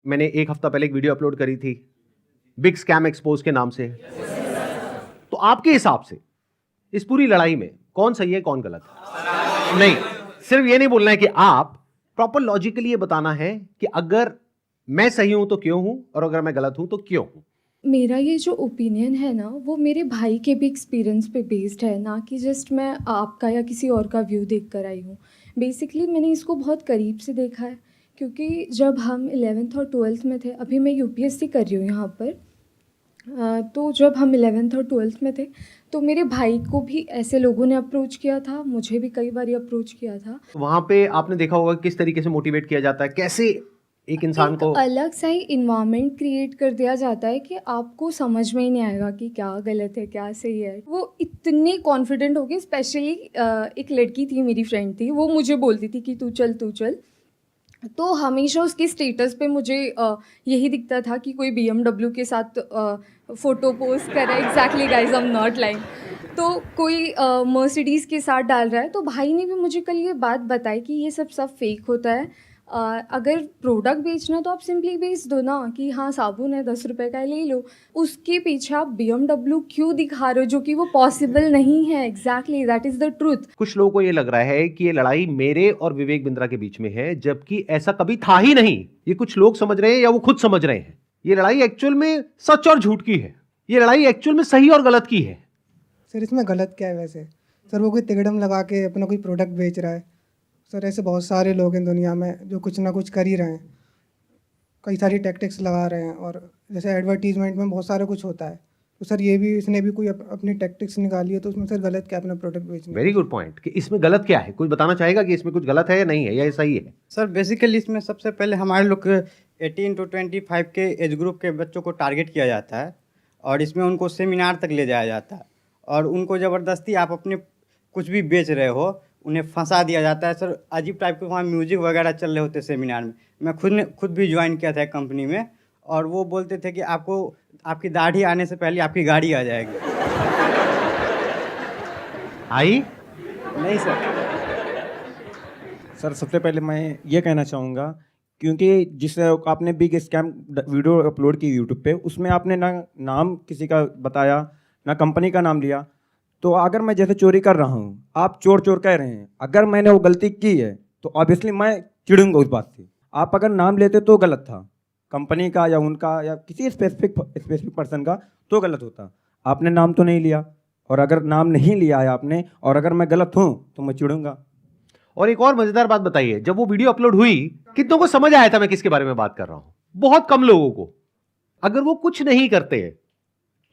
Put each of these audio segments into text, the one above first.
मैंने एक हफ्ता पहले एक वीडियो अपलोड करी थी बिग स्कैम एक्सपोज के नाम से। तो आपके हिसाब से इस पूरी लड़ाई में कौन सही है कौन गलत है? नहीं, सिर्फ ये नहीं बोलना है कि आप प्रॉपर लॉजिकली ये बताना है कि अगर मैं सही हूं तो क्यों हूं और अगर मैं गलत हूं तो क्यों हूं। मेरा ये जो ओपिनियन है ना, वो मेरे भाई के भी एक्सपीरियंस पे बेस्ड है, ना कि जस्ट मैं आपका या किसी और का व्यू देख कर आई हूँ। बेसिकली मैंने इसको बहुत करीब से देखा है, क्योंकि जब हम 11th और 12th में थे, अभी मैं यूपीएससी कर रही हूँ यहाँ पर, तो जब हम 11th और 12th में थे तो मेरे भाई को भी ऐसे लोगों ने अप्रोच किया था, मुझे भी कई बार अप्रोच किया था। वहां पे आपने देखा होगा किस तरीके से मोटिवेट किया जाता है, कैसे एक इंसान एक को अलग सा ही इन्वायरमेंट क्रिएट कर दिया जाता है कि आपको समझ में ही नहीं आएगा कि क्या गलत है क्या सही है। वो इतने कॉन्फिडेंट हो गए, स्पेशली एक लड़की थी, मेरी फ्रेंड थी, वो मुझे बोलती थी कि तू चल तू चल। तो हमेशा उसके स्टेटस पे मुझे यही दिखता था कि कोई BMW के साथ फ़ोटो पोस्ट कर रहा है। Exactly guys, I am not lying. तो कोई मर्सिडीज़ के साथ डाल रहा है। तो भाई ने भी मुझे कल ये बात बताई कि ये सब फेक होता है। अगर प्रोडक्ट बेचना तो आप सिंपली बेच दो ना, कि हाँ साबुन है 10 रुपए का, ले लो। उसके पीछे आप BMW क्यों दिखा रहे हो, जो कि वो पॉसिबल नहीं है। Exactly, that is the truth. कुछ लोगों को ये लग रहा है कि ये लड़ाई मेरे और विवेक बिंद्रा के बीच में है, जबकि ऐसा कभी था ही नहीं। ये कुछ लोग समझ रहे हैं या वो खुद समझ रहे हैं। ये लड़ाई एक्चुअल में सच और झूठ की है। ये लड़ाई एक्चुअल में सही और गलत की है। सर इसमें गलत क्या है वैसे? सर वो कोई तिकड़म लगा के अपना कोई प्रोडक्ट बेच रहा है। सर ऐसे बहुत सारे लोग हैं दुनिया में जो कुछ ना कुछ कर ही रहे हैं, कई सारी टैक्टिक्स लगा रहे हैं। और जैसे एडवर्टीजमेंट में बहुत सारा कुछ होता है, तो सर ये भी इसने भी कोई अपनी टैक्टिक्स निकाली है, तो उसमें सर गलत क्या है अपना प्रोडक्ट बेचने वेरी गुड पॉइंट कि इसमें गलत क्या है। कोई बताना चाहेगा कि इसमें कुछ गलत है या नहीं है या ये सही है? सर बेसिकली इसमें सबसे पहले हमारे लोग 18 to 25 के एज ग्रुप के बच्चों को टारगेट किया जाता है और इसमें उनको सेमिनार तक ले जाया जाता है और उनको ज़बरदस्ती आप अपने कुछ भी बेच रहे हो उन्हें फंसा दिया जाता है। सर अजीब टाइप के वहाँ म्यूजिक वगैरह चल रहे होते सेमिनार में। मैं खुद भी ज्वाइन किया था कंपनी में और वो बोलते थे कि आपको आपकी दाढ़ी आने से पहले आपकी गाड़ी आ जाएगी। आई नहीं सर। सर सबसे पहले मैं ये कहना चाहूँगा, क्योंकि जिस आपने बिग स्कैम वीडियो अपलोड की यूट्यूब पे, उसमें आपने ना नाम किसी का बताया ना कंपनी का नाम लिया। तो अगर मैं जैसे चोरी कर रहा हूँ, आप चोर चोर कह रहे हैं, अगर मैंने वो गलती की है तो ऑब्वियसली मैं चिढ़ूंगा उस बात से। आप अगर नाम लेते तो गलत था, कंपनी का या उनका या किसी स्पेसिफिक पर्सन का, तो गलत होता। आपने नाम तो नहीं लिया, और अगर नाम नहीं लिया है आपने और अगर मैं गलत हूँ तो मैं चिढ़ूंगा। और एक और मजेदार बात बताइए, जब वो वीडियो अपलोड हुई कितनों को समझ आया था मैं किसके बारे में बात कर रहा हूं? बहुत कम लोगों को। अगर वो कुछ नहीं करते,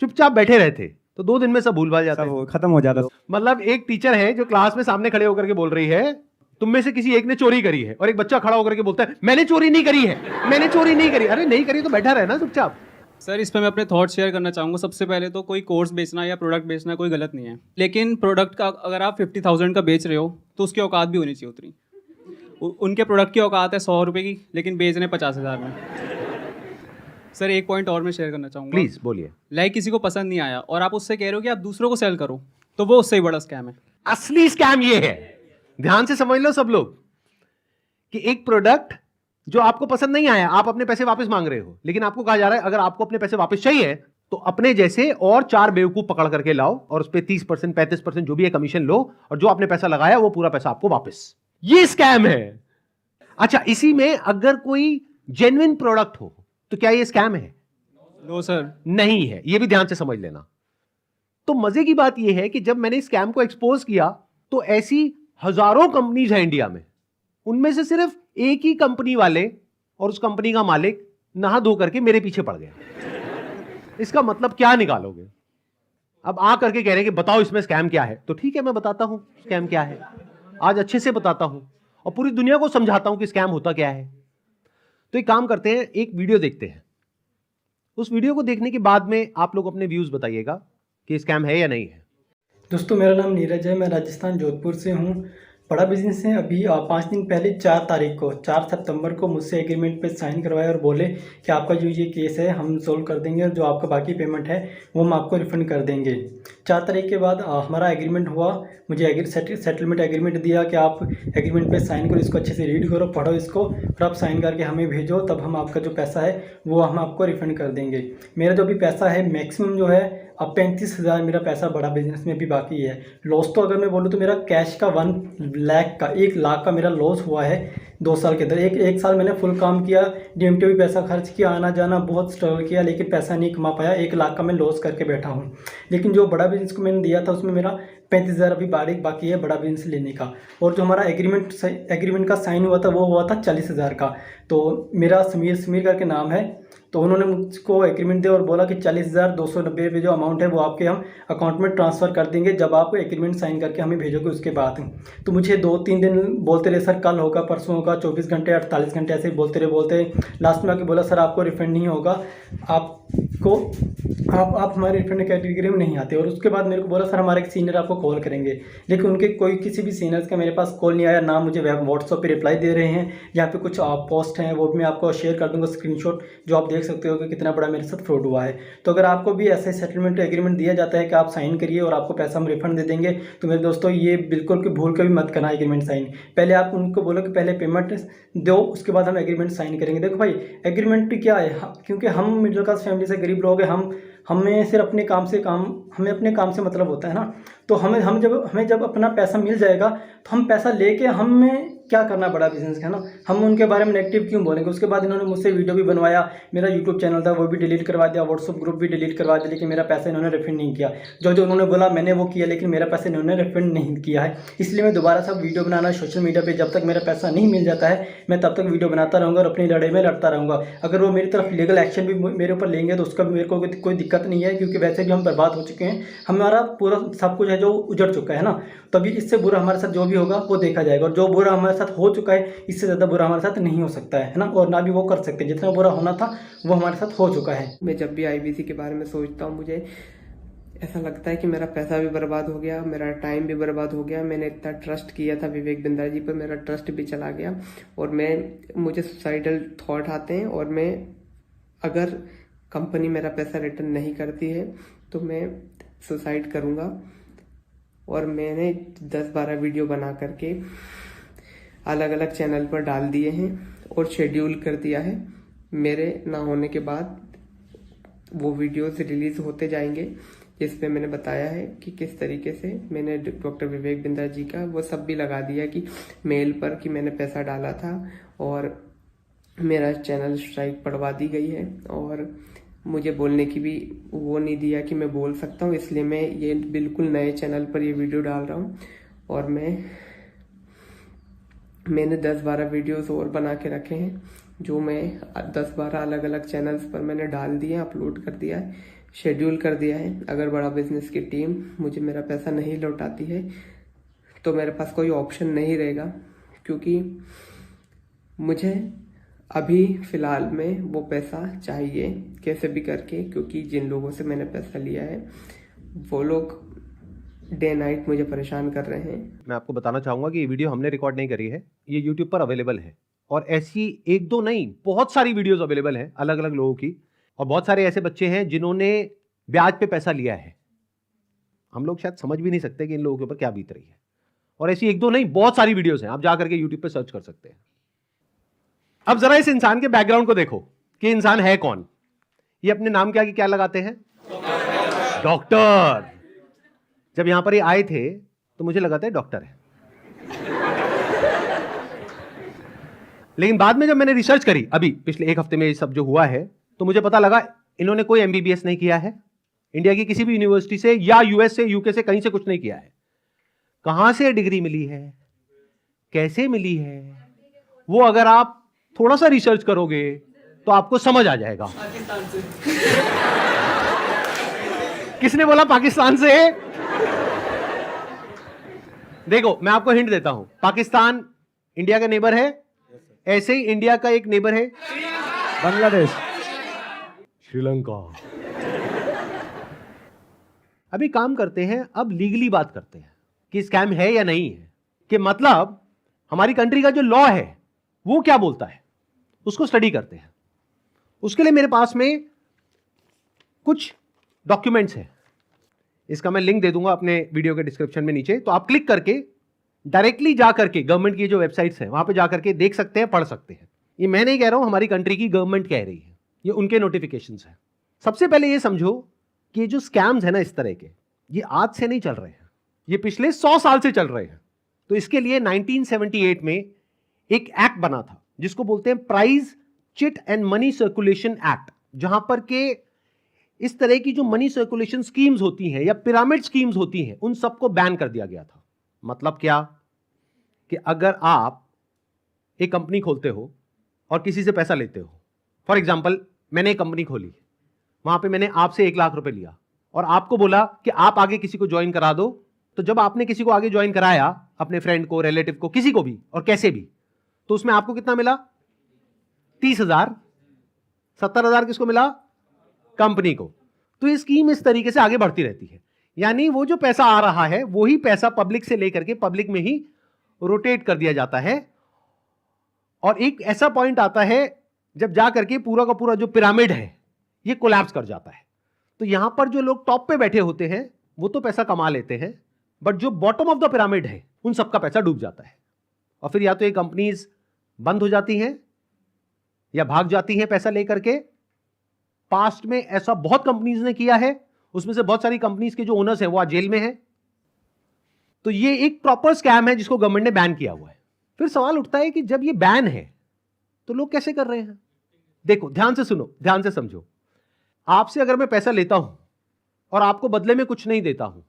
चुपचाप बैठे रहते, तो 2 दिन में सब भूल भाल जाता सब खत्म हो जाता। मतलब एक टीचर है जो क्लास में सामने खड़े होकर के बोल रही है तुम में से किसी एक ने चोरी करी है, और एक बच्चा खड़ा होकर के बोलता है मैंने चोरी नहीं करी है, मैंने चोरी नहीं करी। अरे नहीं करी तो बैठा रहे ना चुपचाप। सर इस पर मैं अपने थॉट शेयर करना चाहूँगा। सबसे पहले तो कोई कोर्स बेचना या प्रोडक्ट बेचना कोई गलत नहीं है, लेकिन प्रोडक्ट का अगर आप 50,000 का बेच रहे हो तो उसकी औकात भी होनी चाहिए उतनी। उनके प्रोडक्ट की औकात है 100 रुपये की, लेकिन बेच रहे हैं 50,000 में। सर एक पॉइंट और मैं शेयर करना चाहूँगा। प्लीज बोलिए। लाइक किसी को पसंद नहीं आया और आप उससे कह रहे हो कि आप दूसरों को सेल करो, तो वो उससे ही बड़ा स्कैम है। असली स्कैम ये है, ध्यान से समझ लो सब लोग, कि एक प्रोडक्ट जो आपको पसंद नहीं आया, आप अपने पैसे वापस मांग रहे हो, लेकिन आपको कहा जा रहा है अगर आपको अपने पैसे वापस चाहिए तो अपने जैसे और 4 बेवकूफ पकड़ करके लाओ और उस पर 30% 35% जो भी है कमीशन लो, और जो आपने पैसा लगाया वो पूरा पैसा आपको वापस। ये स्कैम है। अच्छा, इसी में अगर कोई जेन्युइन प्रोडक्ट हो तो क्या ये स्कैम है? नो सर, नहीं है। ये भी ध्यान से समझ लेना। तो मजे की बात यह है कि जब मैंने स्कैम को एक्सपोज किया तो ऐसी हजारों कंपनीज हैं इंडिया में, उनमें से सिर्फ एक ही कंपनी वाले और उस कंपनी का मालिक नहा धो करके मेरे पीछे पड़ गया। इसका मतलब क्या निकालोगे? अब आ करके कह रहे हैं कि बताओ इसमें स्कैम क्या है, तो ठीक है मैं बताता हूं स्कैम क्या है। आज अच्छे से बताता हूं और पूरी दुनिया को समझाता हूं कि स्कैम होता क्या है। तो एक काम करते हैं, एक वीडियो देखते हैं। उस वीडियो को देखने के बाद में आप लोग अपने व्यूज बताइएगा कि स्कैम है या नहीं है। दोस्तों मेरा नाम नीरज है, मैं राजस्थान जोधपुर से हूँ। बड़ा बिजनेस है। अभी 5 दिन पहले 4 तारीख को 4 सितंबर को मुझसे एग्रीमेंट पे साइन करवाए और बोले कि आपका जो ये केस है हम सोल्व कर देंगे और जो आपका बाकी पेमेंट है वो हम आपको रिफ़ंड कर देंगे। 4 तारीख के बाद हमारा एग्रीमेंट हुआ। मुझे सेटलमेंट एग्रीमेंट दिया कि आप एग्रीमेंट पे साइन करो, इसको अच्छे से रीड करो, पढ़ो इसको, फिर आप साइन करके हमें भेजो, तब हम आपका जो पैसा है वो हम आपको रिफ़ंड कर देंगे। मेरा जो भी पैसा है मैक्सिमम जो है अब 35,000 मेरा पैसा बड़ा बिजनेस में भी बाकी है। लॉस तो अगर मैं बोलूँ तो मेरा कैश का 1 लाख का मेरा लॉस हुआ है 2 साल के अंदर। एक साल मैंने फुल काम किया, DMT भी पैसा खर्च किया, आना जाना बहुत स्ट्रगल किया, लेकिन पैसा नहीं कमा पाया। 1 लाख का मैं लॉस करके बैठा हूँ। लेकिन जो बड़ा बिजनेस को मैंने दिया था उसमें मेरा 35,000 अभी बाकी है बड़ा बिजनेस लेने का। और जो हमारा एग्रीमेंट का साइन हुआ था वो हुआ था 40,000 का। तो मेरा समीर करके नाम है, तो उन्होंने मुझको एग्रीमेंट दिया और बोला कि 40,290 रुपये जो अमाउंट है वो आपके हम अकाउंट में ट्रांसफ़र कर देंगे जब आप एग्रीमेंट साइन करके हमें भेजोगे उसके बाद। तो मुझे 2-3 दिन बोलते रहे, सर कल होगा, परसों होगा, 24 घंटे 48 घंटे ऐसे ही बोलते लास्ट में आके बोला सर आपको रिफंड नहीं होगा, आप हमारे रिफंड कैटेगरी में नहीं आते। और उसके बाद मेरे को बोला सर हमारे एक सीनियर आपको कॉल करेंगे, लेकिन उनके किसी भी सीनियर्स का मेरे पास कॉल नहीं आया, ना मुझे व्हाट्सएप पे रिप्लाई दे रहे हैं। यहाँ पे कुछ पोस्ट हैं वो भी मैं आपको शेयर कर दूंगा स्क्रीनशॉट, जो आप देख सकते हो कि कितना बड़ा मेरे साथ फ्रॉड हुआ है। तो अगर आपको भी ऐसे सेटलमेंट एग्रीमेंट दिया जाता है कि आप साइन करिए और आपको पैसा हम रिफंड दे देंगे, तो मेरे दोस्तों ये बिल्कुल भी भूल कर भी मत करना एग्रीमेंट साइन। पहले आप उनको बोलो कि पहले पेमेंट दो, उसके बाद हम एग्रीमेंट साइन करेंगे। देखो भाई एग्रीमेंट क्या है, क्योंकि हम मिडिल क्लास फैमिली से गरीब लोग हैं, हमें सिर्फ अपने काम से मतलब होता है ना। तो हमें जब अपना पैसा मिल जाएगा तो हम पैसा लेके हमें क्या करना बड़ा बिजनेस है ना, हम उनके बारे में नेगेटिव क्यों बोलेंगे। उसके बाद इन्होंने मुझसे वीडियो भी बनवाया, मेरा यूट्यूब चैनल था वो भी डिलीट करवा दिया, व्हाट्सअप ग्रुप भी डिलीट करवा दिया, लेकिन मेरा पैसा इन्होंने रिफंड नहीं किया। जो उन्होंने बोला मैंने वो किया, लेकिन मेरा पैसा इन्होंने रिफंड नहीं किया है। इसलिए मैं दोबारा सब वीडियो बनाना सोशल मीडिया पर जब तक मेरा पैसा नहीं मिल जाता है मैं तब तक वीडियो बनाता रहूँगा और अपनी लड़ाई में लड़ता रहूँगा। अगर वो मेरी तरफ लीगल एक्शन भी मेरे ऊपर लेंगे तो उसका मेरे को कोई दिक्कत नहीं है, क्योंकि वैसे भी हम बर्बाद हो चुके हैं, हमारा पूरा सब कुछ है जो उजड़ चुका है ना। तभी इससे बुरा हमारे साथ जो भी होगा वो देखा जाएगा, और जो बुरा हमारे साथ हो चुका है इससे ज़्यादा बुरा हमारे साथ नहीं हो सकता है ना, और ना भी वो कर सकते। जितना बुरा होना था वो हमारे साथ हो चुका है। मैं जब भी IBC के बारे में सोचता हूँ मुझे ऐसा लगता है कि मेरा पैसा भी बर्बाद हो गया, मेरा टाइम भी बर्बाद हो गया। मैंने इतना ट्रस्ट किया था विवेक बिंद्रा जी पर, मेरा ट्रस्ट भी चला गया और मुझे सुसाइडल थॉट आते हैं। और मैं अगर कंपनी मेरा पैसा रिटर्न नहीं करती है तो मैं सुसाइड करूँगा। और मैंने 10-12 वीडियो बना करके अलग अलग चैनल पर डाल दिए हैं और शेड्यूल कर दिया है। मेरे ना होने के बाद वो वीडियोस रिलीज होते जाएंगे जिसमें मैंने बताया है कि किस तरीके से मैंने डॉक्टर विवेक बिंद्रा जी का वो सब भी लगा दिया कि मेल पर कि मैंने पैसा डाला था, और मेरा चैनल स्ट्राइक पड़वा दी गई है। और मुझे बोलने की भी वो नहीं दिया कि मैं बोल सकता हूँ, इसलिए मैं ये बिल्कुल नए चैनल पर ये वीडियो डाल रहा हूँ। और मैंने 10-12 वीडियोस और बना के रखे हैं जो मैं 10-12 अलग अलग चैनल्स पर मैंने डाल दिए, अपलोड कर दिया है, शेड्यूल कर दिया है। अगर बड़ा बिजनेस की टीम मुझे मेरा पैसा नहीं लौटाती है तो मेरे पास कोई ऑप्शन नहीं रहेगा, क्योंकि मुझे अभी फ़िलहाल में वो पैसा चाहिए कैसे भी करके, क्योंकि जिन लोगों से मैंने पैसा लिया है वो लोग डे नाइट मुझे परेशान कर रहे हैं। मैं आपको बताना चाहूँगा कि ये वीडियो हमने रिकॉर्ड नहीं करी है, ये यूट्यूब पर अवेलेबल है, और ऐसी 1-2 नहीं बहुत सारी वीडियोस अवेलेबल हैं अलग अलग लोगों की। और बहुत सारे ऐसे बच्चे हैं जिन्होंने ब्याज पे पैसा लिया है, हम लोग शायद समझ भी नहीं सकते कि इन लोगों के ऊपर क्या बीत रही है। और ऐसी 1-2 नहीं बहुत सारी वीडियोस हैं, आप जा करके यूट्यूब पे सर्च कर सकते हैं। अब जरा इस इंसान के बैकग्राउंड को देखो कि इंसान है कौन। ये अपने नाम के आगे क्या लगाते हैं? डॉक्टर। जब यहां पर ये आए थे तो मुझे लगा था डॉक्टर है, लेकिन बाद में जब मैंने रिसर्च करी अभी पिछले 1 हफ्ते में ये सब जो हुआ है, तो मुझे पता लगा इन्होंने कोई MBBS नहीं किया है, इंडिया की किसी भी यूनिवर्सिटी से या US से UK से कहीं से कुछ नहीं किया है। कहां से डिग्री मिली है, कैसे मिली है, वो अगर आप थोड़ा सा रिसर्च करोगे तो आपको समझ आ जाएगा। पाकिस्तान से। किसने बोला पाकिस्तान से? देखो मैं आपको हिंट देता हूं, पाकिस्तान इंडिया का नेबर है, ऐसे ही इंडिया का एक नेबर है बांग्लादेश, श्रीलंका। अभी काम करते हैं, अब लीगली बात करते हैं कि स्कैम है या नहीं है। कि मतलब हमारी कंट्री का जो लॉ है वो क्या बोलता है, उसको स्टडी करते हैं। उसके लिए मेरे पास में कुछ डॉक्यूमेंट्स हैं, इसका मैं लिंक दे दूंगा अपने वीडियो के डिस्क्रिप्शन में नीचे, तो आप क्लिक करके डायरेक्टली जा करके गवर्नमेंट की जो वेबसाइट्स हैं वहां पे जा करके देख सकते हैं, पढ़ सकते हैं। ये मैं नहीं कह रहा हूं, हमारी कंट्री की गवर्नमेंट कह रही है, ये उनके नोटिफिकेशंस हैं। सबसे पहले ये समझो कि ये जो स्कैम्स है ना इस तरह के, ये आज से नहीं चल रहे हैं, ये पिछले 100 साल से चल रहे हैं। तो इसके लिए 1978 में एक एक्ट बना था जिसको बोलते हैं prize chit and money circulation act, जहां पर के इस तरह की जो मनी सर्कुलेशन स्कीम्स होती हैं या पिरामिड स्कीम्स होती हैं उन सबको बैन कर दिया गया था। मतलब क्या कि अगर आप एक कंपनी खोलते हो और किसी से पैसा लेते हो, फॉर एग्जांपल मैंने एक कंपनी खोली, वहां पे मैंने आपसे 1 लाख रुपए लिया और आपको बोला कि आप आगे किसी को ज्वाइन करा दो, तो जब आपने किसी को आगे ज्वाइन कराया, अपने फ्रेंड को, रिलेटिव को, किसी को भी और कैसे भी, तो उसमें आपको कितना मिला? 30,000। 70,000 किसको मिला? कंपनी को। तो ये स्कीम इस तरीके से आगे बढ़ती रहती है, यानी वो जो पैसा आ रहा है वही पैसा पब्लिक से लेकर के पब्लिक में ही रोटेट कर दिया जाता है। और एक ऐसा पॉइंट आता है जब जा करके पूरा का पूरा जो पिरामिड है ये कोलैप्स कर जाता है। तो यहां पर जो लोग टॉप पे बैठे होते हैं वो तो पैसा कमा लेते हैं, बट जो बॉटम ऑफ द पिरामिड है उन सबका पैसा डूब जाता है। और फिर या तो ये कंपनीज बंद हो जाती हैं या भाग जाती हैं पैसा लेकर के। पास्ट में ऐसा बहुत कंपनीज ने किया है, उसमें से बहुत सारी कंपनीज के जो ओनर्स हैं वो आज जेल में हैं। तो ये एक प्रॉपर स्कैम है जिसको गवर्नमेंट ने बैन किया हुआ है। फिर सवाल उठता है कि जब ये बैन है तो लोग कैसे कर रहे हैं? देखो, ध्यान से सुनो, ध्यान से समझो। आपसे अगर मैं पैसा लेता हूं और आपको बदले में कुछ नहीं देता हूं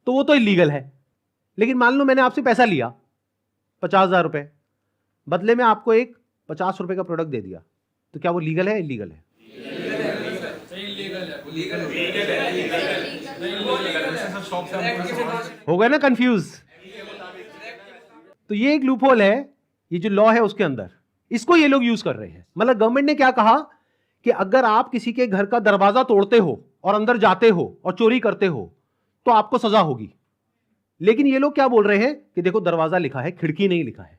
तो वो तो इलीगल है। लेकिन मान लो मैंने आपसे पैसा लिया 50,000 रुपए, बदले में आपको एक 50 रुपए का प्रोडक्ट दे दिया, तो क्या वो लीगल है? इलीगल है? हो गया ना कंफ्यूज? तो ये एक लूपहोल है, ये जो लॉ है उसके अंदर, इसको ये लोग यूज कर रहे हैं। मतलब गवर्नमेंट ने क्या कहा कि अगर आप किसी के घर का दरवाजा तोड़ते हो और अंदर जाते हो और चोरी करते हो तो आपको सजा होगी। लेकिन ये लोग क्या बोल रहे हैं कि देखो दरवाजा लिखा है, खिड़की नहीं लिखा है।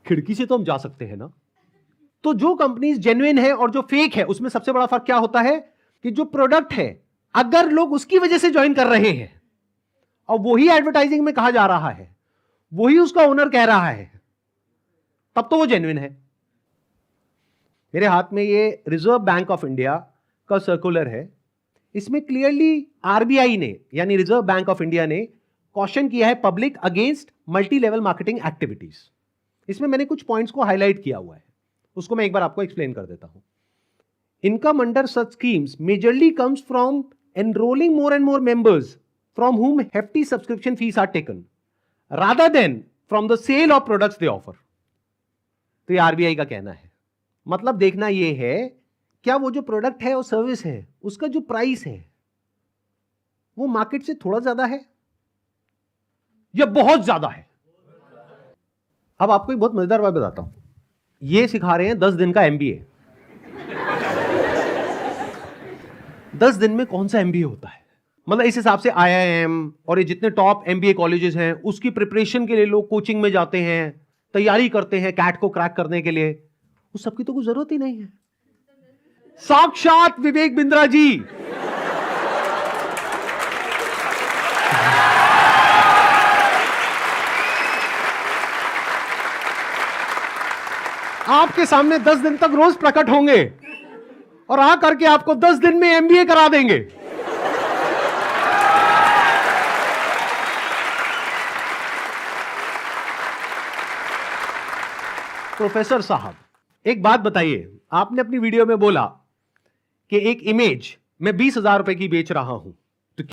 खिड़की से तो हम जा सकते हैं ना। तो जो कंपनीज जेन्युइन है और जो फेक है उसमें सबसे बड़ा फर्क क्या होता है कि जो प्रोडक्ट है अगर लोग उसकी वजह से ज्वाइन कर रहे हैं और वही एडवर्टाइजिंग में कहा जा रहा है, वही उसका ओनर कह रहा है, तब तो वो जेन्युइन है। मेरे हाथ में ये रिजर्व बैंक ऑफ इंडिया का सर्कुलर है। इसमें क्लियरली आरबीआई ने यानी रिजर्व बैंक ऑफ इंडिया ने कॉशन किया है public against multi level marketing activities. इसमें मैंने कुछ पॉइंट्स को हाईलाइट किया हुआ है, उसको मैं एक बार आपको एक्सप्लेन कर देता हूं। Income under such schemes majorly comes from enrolling more and more members from whom hefty subscription fees are taken rather than from the sale of products they offer। तो ये आरबीआई का कहना है। मतलब देखना ये है क्या वो जो प्रोडक्ट है और सर्विस है उसका जो प्राइस है वो मार्केट से थोड़ा ज्यादा है या बहुत ज्यादा है। अब आपको एक बहुत मजेदार बात बताता हूं। ये सिखा रहे हैं 10 दिन का एमबीए। 10 दिन में कौन सा एमबीए होता है? मतलब इस हिसाब से आईआईएम और ये जितने टॉप एमबीए कॉलेजेस हैं उसकी प्रिपरेशन के लिए लोग कोचिंग में जाते हैं, तैयारी करते हैं कैट को क्रैक करने के लिए, उस सबकी तो कोई जरूरत ही नहीं है। साक्षात विवेक बिंद्रा जी आपके सामने 10 दिन तक रोज प्रकट होंगे और आ करके आपको 10 दिन में एमबीए करा देंगे। प्रोफेसर साहब एक बात बताइए, आपने अपनी वीडियो में बोला कि एक इमेज मैं 20,000 रुपए की बेच रहा हूं,